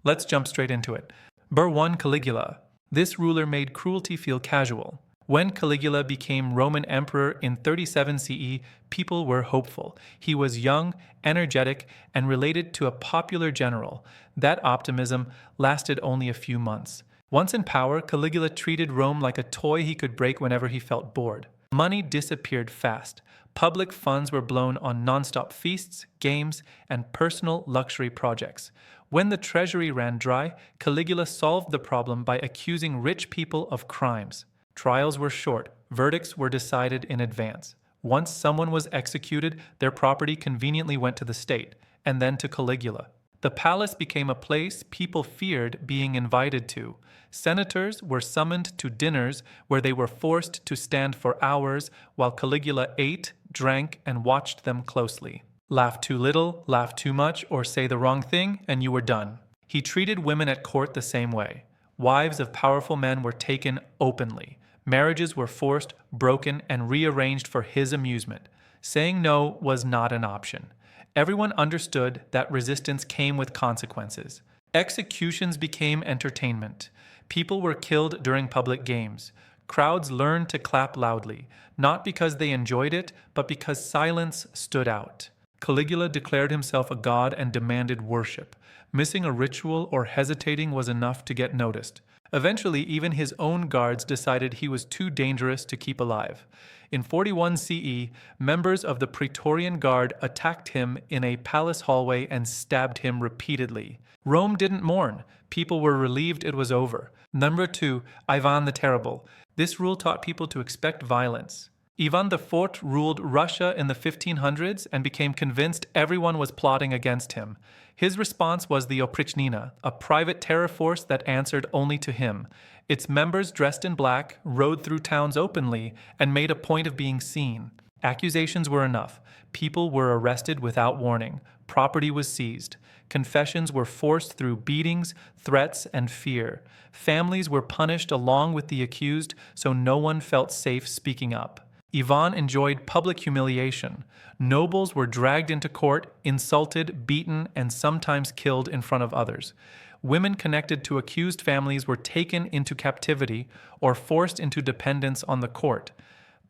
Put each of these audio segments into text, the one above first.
Let's jump straight into it. Burr 1. Caligula. This ruler made cruelty feel casual. When Caligula became Roman emperor in 37 CE, people were hopeful. He was young, energetic, and related to a popular general. That optimism lasted only a few months. Once in power, Caligula treated Rome like a toy he could break whenever he felt bored. Money disappeared fast. Public funds were blown on non-stop feasts, games, and personal luxury projects. When the treasury ran dry, Caligula solved the problem by accusing rich people of crimes. Trials were short. Verdicts were decided in advance. Once someone was executed, their property conveniently went to the state, and then to Caligula. The palace became a place people feared being invited to. Senators were summoned to dinners where they were forced to stand for hours while Caligula ate, drank, and watched them closely. Laugh too little, laugh too much, or say the wrong thing, and you were done. He treated women at court the same way. Wives of powerful men were taken openly. Marriages were forced, broken, and rearranged for his amusement. Saying no was not an option. Everyone understood that resistance came with consequences. Executions became entertainment. People were killed during public games. Crowds learned to clap loudly, not because they enjoyed it, but because silence stood out. Caligula declared himself a god and demanded worship. Missing a ritual or hesitating was enough to get noticed. Eventually, even his own guards decided he was too dangerous to keep alive. In 41 CE, members of the Praetorian Guard attacked him in a palace hallway and stabbed him repeatedly. Rome didn't mourn. People were relieved it was over. Number 2, Ivan the Terrible. This rule taught people to expect violence. Ivan IV ruled Russia in the 1500s and became convinced everyone was plotting against him. His response was the Oprichnina, a private terror force that answered only to him. Its members, dressed in black, rode through towns openly and made a point of being seen. Accusations were enough. People were arrested without warning. Property was seized. Confessions were forced through beatings, threats, and fear. Families were punished along with the accused, so no one felt safe speaking up. Ivan enjoyed public humiliation. Nobles were dragged into court, insulted, beaten, and sometimes killed in front of others. Women connected to accused families were taken into captivity or forced into dependence on the court.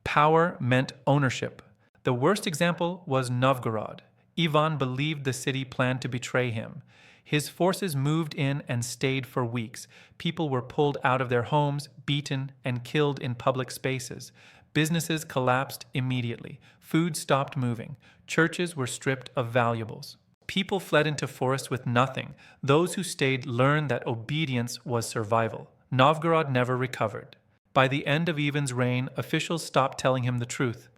Power meant ownership. The worst example was Novgorod. Ivan believed the city planned to betray him. His forces moved in and stayed for weeks. People were pulled out of their homes, beaten, and killed in public spaces. Businesses collapsed immediately. Food stopped moving. Churches were stripped of valuables. People fled into forests with nothing. Those who stayed learned that obedience was survival. Novgorod never recovered. By the end of Ivan's reign, officials stopped telling him the truth.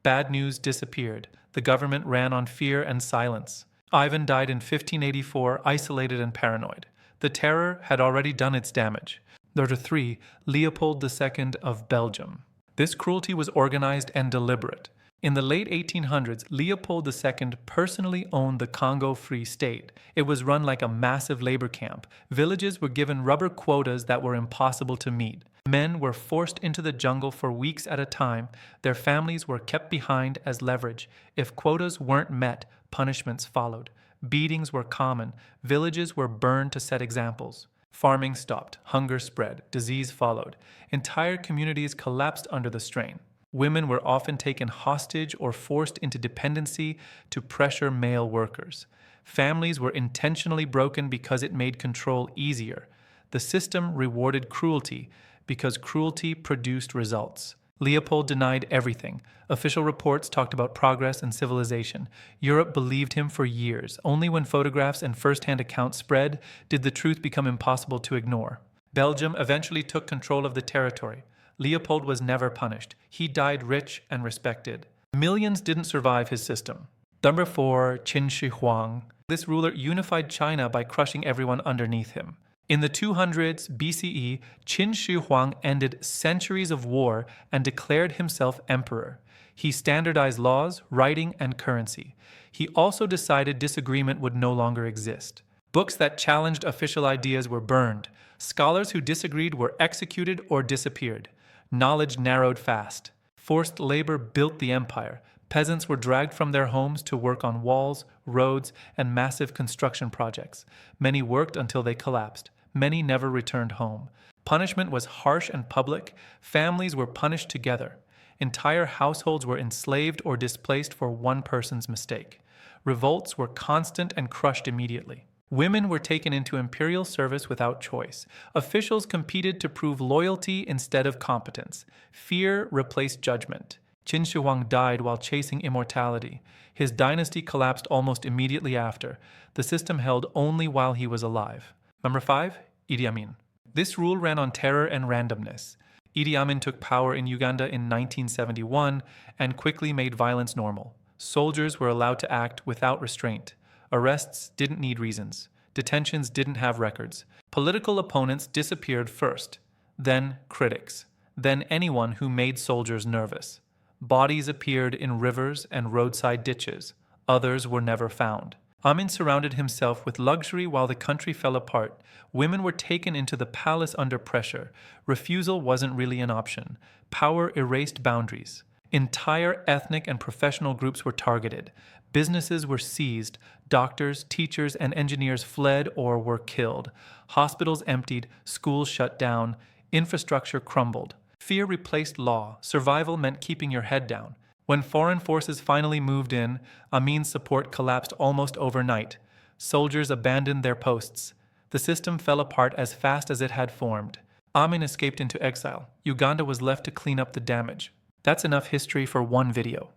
Bad news disappeared. The government ran on fear and silence. Ivan died in 1584, isolated and paranoid. The terror had already done its damage. Number 3, Leopold II of Belgium. This cruelty was organized and deliberate. In the late 1800s, Leopold II personally owned the Congo Free State. It was run like a massive labor camp. Villages were given rubber quotas that were impossible to meet. Men were forced into the jungle for weeks at a time. Their families were kept behind as leverage. If quotas weren't met, punishments followed. Beatings were common. Villages were burned to set examples. Farming stopped, hunger spread, disease followed. Entire communities collapsed under the strain. Women were often taken hostage or forced into dependency to pressure male workers. Families were intentionally broken because it made control easier. The system rewarded cruelty because cruelty produced results. Leopold denied everything. Official reports talked about progress and civilization. Europe believed him for years. Only when photographs and first-hand accounts spread did the truth become impossible to ignore. Belgium eventually took control of the territory. Leopold was never punished. He died rich and respected. Millions didn't survive his system. Number 4, Qin Shi Huang. This ruler unified China by crushing everyone underneath him. In the 200s BCE, Qin Shi Huang ended centuries of war and declared himself emperor. He standardized laws, writing, and currency. He also decided disagreement would no longer exist. Books that challenged official ideas were burned. Scholars who disagreed were executed or disappeared. Knowledge narrowed fast. Forced labor built the empire. Peasants were dragged from their homes to work on walls, roads, and massive construction projects. Many worked until they collapsed. Many never returned home. Punishment was harsh and public. Families were punished together. Entire households were enslaved or displaced for one person's mistake. Revolts were constant and crushed immediately. Women were taken into imperial service without choice. Officials competed to prove loyalty instead of competence. Fear replaced judgment. Qin Shi Huang died while chasing immortality. His dynasty collapsed almost immediately after. The system held only while he was alive. Number 5. Idi Amin. This rule ran on terror and randomness. Idi Amin took power in Uganda in 1971 and quickly made violence normal. Soldiers were allowed to act without restraint. Arrests didn't need reasons. Detentions didn't have records. Political opponents disappeared first, then critics, then anyone who made soldiers nervous. Bodies appeared in rivers and roadside ditches. Others were never found. Amin surrounded himself with luxury while the country fell apart. Women were taken into the palace under pressure. Refusal wasn't really an option. Power erased boundaries. Entire ethnic and professional groups were targeted. Businesses were seized. Doctors, teachers, and engineers fled or were killed. Hospitals emptied. Schools shut down. Infrastructure crumbled. Fear replaced law. Survival meant keeping your head down. When foreign forces finally moved in, Amin's support collapsed almost overnight. Soldiers abandoned their posts. The system fell apart as fast as it had formed. Amin escaped into exile. Uganda was left to clean up the damage. That's enough history for one video.